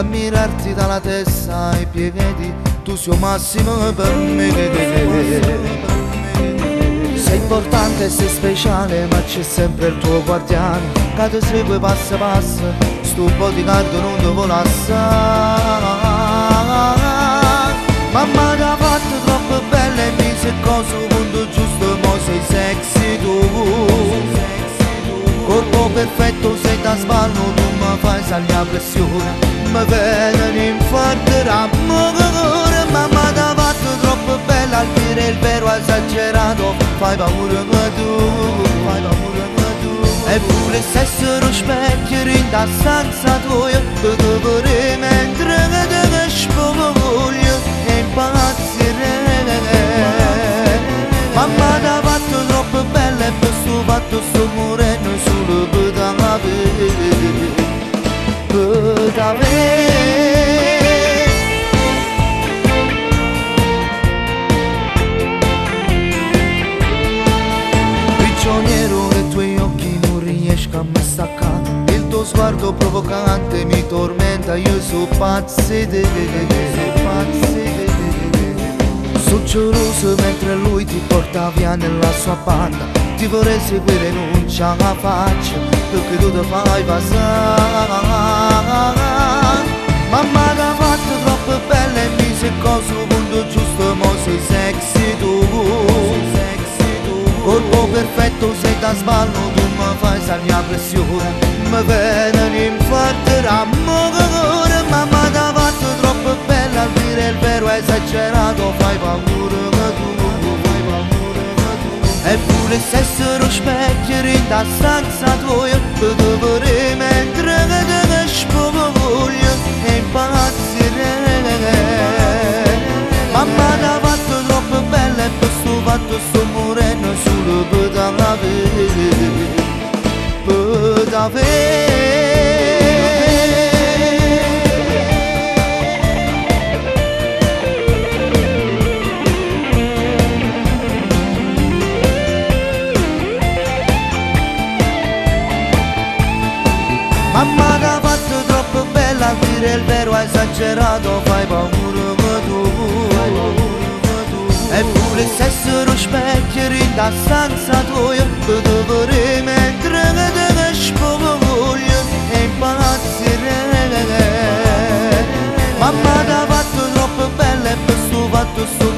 ammirarti dalla testa ai piedi, tu sei il massimo per me. Sei importante e sei speciale, ma c'è sempre il tuo guardiano che ti segue passo passo, sto bodyguard non ti vuole assare. Mamma ti ha fatto troppo bella e mi sei coso punto giusto, mo sei sexy tu. Corpo perfetto, sei da sballo, tu mi fai salire la pressione, mi viene un infarto d'amore. Mamma ti ha fatto troppo bella, al dire il vero esagerato, fai paura che tu, fai paura che tu. Eppure se essero specchi in da stanza tua, che ti vorrei mentre che te spoglio e impazzirei. Mamma ti ha fatto troppo bella e per sto fatto sto morendo solo per t'avere, per t'avere. Prigioniero dei tuoi occhi non riesco a me staccare, il tuo sguardo provocante mi tormenta, io sono pazzo di te, sono geloso mentre lui ti porta via nella sua banda, ti vorrei seguire non ce la faccio, perché tu ti fai passare. Mamma ti ha fatto troppo bella e mi sei coso punto giusto, mo sei sexy tu. Corpo perfetto, sei da sballo, tu mi fai salire la pressione, mi viene un infarto d'amore. Mamma ti ha fatto troppo bella, al dire il vero esagerato, fai paura che tu, fai paura che tu. Eppure se essero specchi in da stanza tua, che ti vorrei mentre che te spoglio e impazzirei. Mamma ti ha fatto troppo bella e per sto fatto sto morendo solo per t'avere, per t'avere. Mamma ti ha fatto troppo bella, a dire il vero esagerato, fai paura che tu. Eppure se essero specchi in da stanza tua, che ti vorrei mentre che te spoglio e impazzirei. Mamma ti ha fatto troppo bella e per sto fatto sto